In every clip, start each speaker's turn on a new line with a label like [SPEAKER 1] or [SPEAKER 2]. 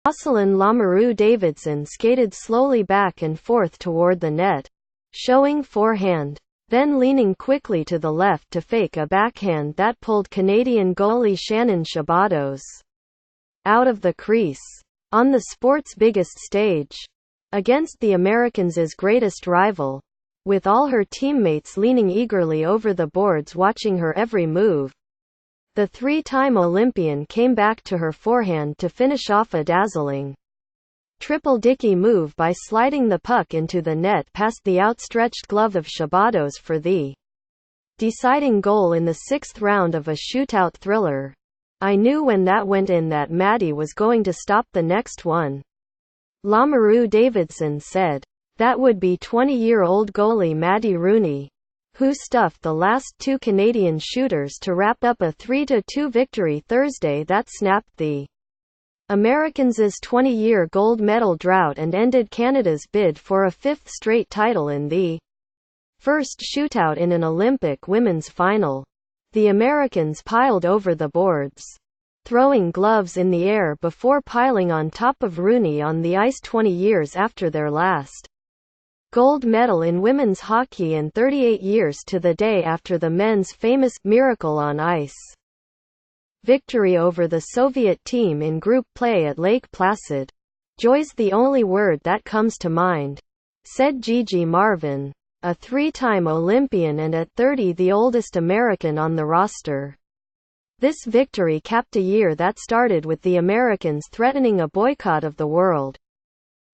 [SPEAKER 1] Jocelyn Lamoureux-Davidson skated slowly back and forth toward the net, showing forehand, then leaning quickly to the left to fake a backhand that pulled Canadian goalie Shannon Shabatos out of the crease. On the sport's biggest stage, against the Americans' greatest rival, with all her teammates leaning eagerly over the boards watching her every move, the three-time Olympian came back to her forehand to finish off a dazzling triple dicky move by sliding the puck into the net past the outstretched glove of Shabatos for the deciding goal in the sixth round of a shootout thriller. "I knew when that went in that Maddie was going to stop the next one," Lamoureux-Davidson said. That would be 20-year-old goalie Maddie Rooney, who stuffed the last two Canadian shooters to wrap up a 3-2 victory Thursday that snapped the Americans' 20-year gold medal drought and ended Canada's bid for a fifth straight title in the first shootout in an Olympic women's final. The Americans piled over the boards, throwing gloves in the air before piling on top of Rooney on the ice 20 years after their last gold medal in women's hockey and 38 years to the day after the men's famous "miracle on ice" victory over the Soviet team in group play at Lake Placid. "Joy's the only word that comes to mind," said Gigi Marvin, a three-time Olympian and at 30 the oldest American on the roster. This victory capped a year that started with the Americans threatening a boycott of the World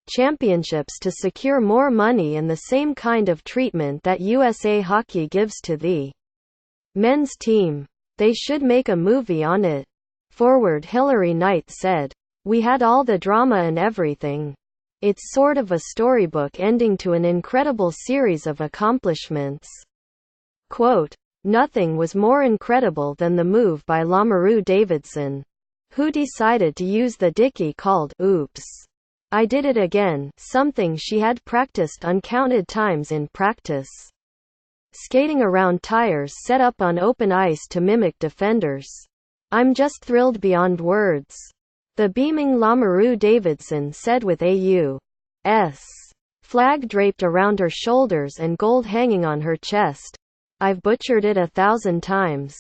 [SPEAKER 1] Championships to secure more money and the same kind of treatment that USA Hockey gives to the men's team. "They should make a movie on it," forward Hilary Knight said. "We had all the drama and everything. It's sort of a storybook ending to an incredible series of accomplishments." Quote, "Nothing was more incredible than the move by Lamoureux-Davidson, who decided to use the dicky called "Oops. I did it again," something she had practiced uncounted times in practice skating around tires set up on open ice to mimic defenders. "I'm just thrilled beyond words," the beaming Lamoureux-Davidson said with a U.S. flag draped around her shoulders and gold hanging on her chest. "I've butchered it 1,000 times.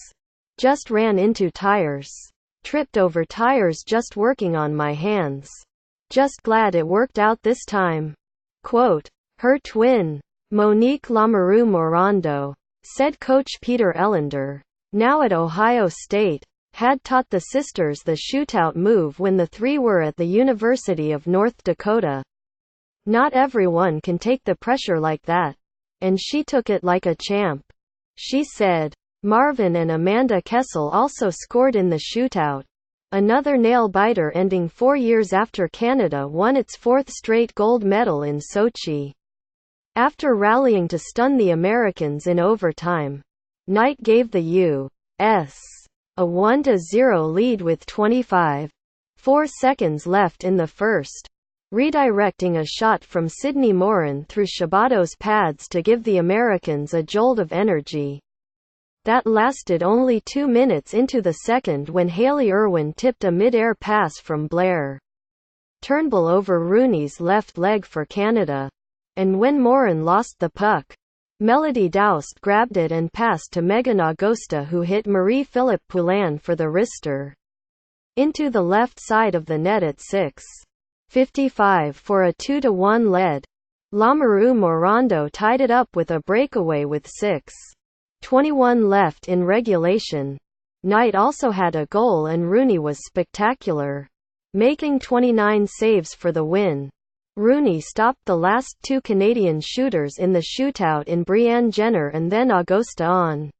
[SPEAKER 1] Just ran into tires. Tripped over tires just working on my hands. Just glad it worked out this time." Quote, her twin, Monique Lamoureux-Morando, said coach Peter Ellender, now at Ohio State, had taught the sisters the shootout move when the three were at the University of North Dakota. "Not everyone can take the pressure like that. And she took it like a champ," she said. Marvin and Amanda Kessel also scored in the shootout, another nail-biter ending 4 years after Canada won its fourth straight gold medal in Sochi. After rallying to stun the Americans in overtime, Knight gave the U.S. a 1-0 lead with 25.4 seconds left in the first, redirecting a shot from Sydney Morin through Shabatos' pads to give the Americans a jolt of energy. That lasted only 2 minutes into the second when Hayley Irwin tipped a mid-air pass from Blair Turnbull over Rooney's left leg for Canada. And when Morin lost the puck, Melody Doust grabbed it and passed to Megan Augusta, who hit Marie-Philippe Poulin for the wrister into the left side of the net at 6:55 for a 2-1 lead. Lamoureux-Morando tied it up with a breakaway with 6:21 left in regulation. Knight also had a goal and Rooney was spectacular, making 29 saves for the win. Rooney stopped the last two Canadian shooters in the shootout in Brianne Jenner and then Augusta on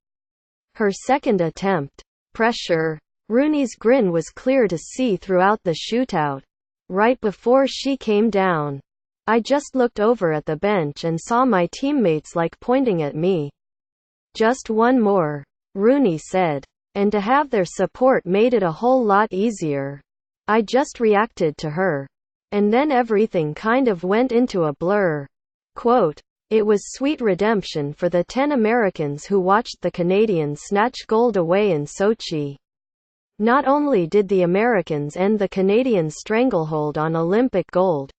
[SPEAKER 1] her second attempt. Pressure. Rooney's grin was clear to see throughout the shootout. Right before she came down, "I just looked over at the bench and saw my teammates like pointing at me. Just one more," Rooney said. "And to have their support made it a whole lot easier. I just reacted to her. And then everything kind of went into a blur. Quote, "It was sweet redemption for the 10 Americans who watched the Canadians snatch gold away in Sochi. Not only did the Americans end the Canadians' stranglehold on Olympic gold,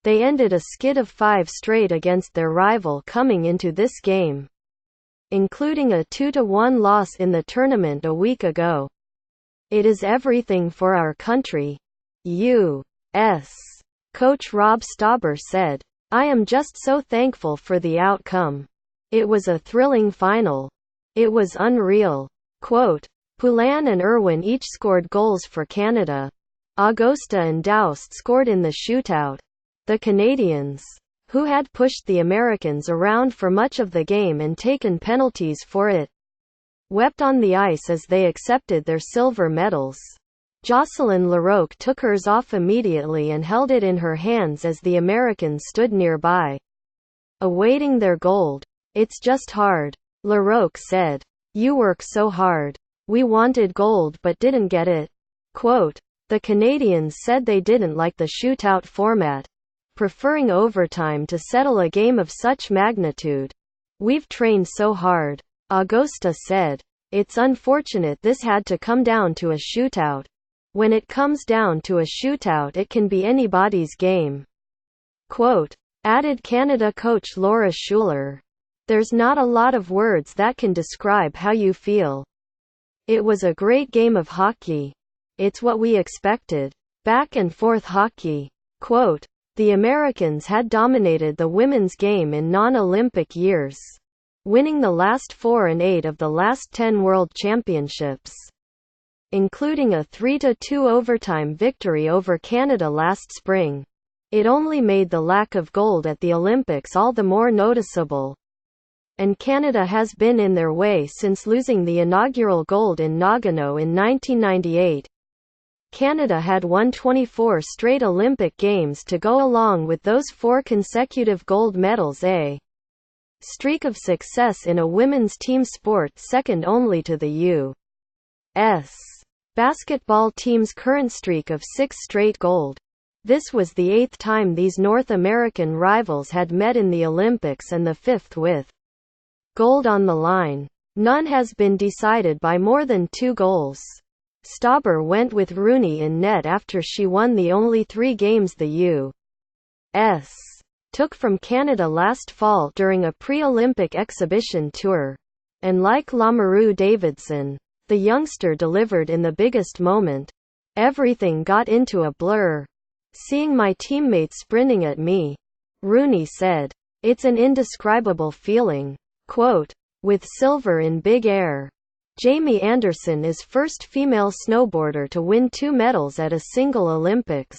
[SPEAKER 1] they ended a skid of 5 straight against their rival coming into this game, including a 2-1 loss in the tournament a week ago. It is everything for our country." U.S. coach Rob Stauber said, "I am just so thankful for the outcome. It was a thrilling final. It was unreal." Quote, "Poulin and Irwin each scored goals for Canada. Augusta and Daoust scored in the shootout. The Canadians, who had pushed the Americans around for much of the game and taken penalties for it, wept on the ice as they accepted their silver medals. Jocelyn Larocque took hers off immediately and held it in her hands as the Americans stood nearby, awaiting their gold. It's just hard," Larocque said. "You work so hard. We wanted gold but didn't get it." Quote, "The Canadians said they didn't like the shootout format, preferring overtime to settle a game of such magnitude. We've trained so hard." Augusta said, "It's unfortunate this had to come down to a shootout. When it comes down to a shootout it can be anybody's game." Quote, added Canada coach Laura Schuler, "There's not a lot of words that can describe how you feel. It was a great game of hockey. It's what we expected. Back and forth hockey." Quote, "The Americans had dominated the women's game in non-Olympic years, winning the last 4 and 8 of the last 10 World Championships, including a 3-2 overtime victory over Canada last spring. It only made the lack of gold at the Olympics all the more noticeable. And Canada has been in their way since losing the inaugural gold in Nagano in 1998. Canada had won 24 straight Olympic Games to go along with those 4 consecutive gold medals, a streak of success in a women's team sport second only to the U.S. basketball team's current streak of 6 straight gold. This was the 8th time these North American rivals had met in the Olympics and the 5th with gold on the line. None has been decided by more than 2 goals. Stauber went with Rooney in net after she won the only 3 games the U.S. took from Canada last fall during a pre-Olympic exhibition tour. And like Lamoureux Davidson, the youngster delivered in the biggest moment. "Everything got into a blur. Seeing my teammates sprinting at me," Rooney said. "It's an indescribable feeling." Quote, "With silver in big air, Jamie Anderson is first female snowboarder to win 2 medals at a single Olympics.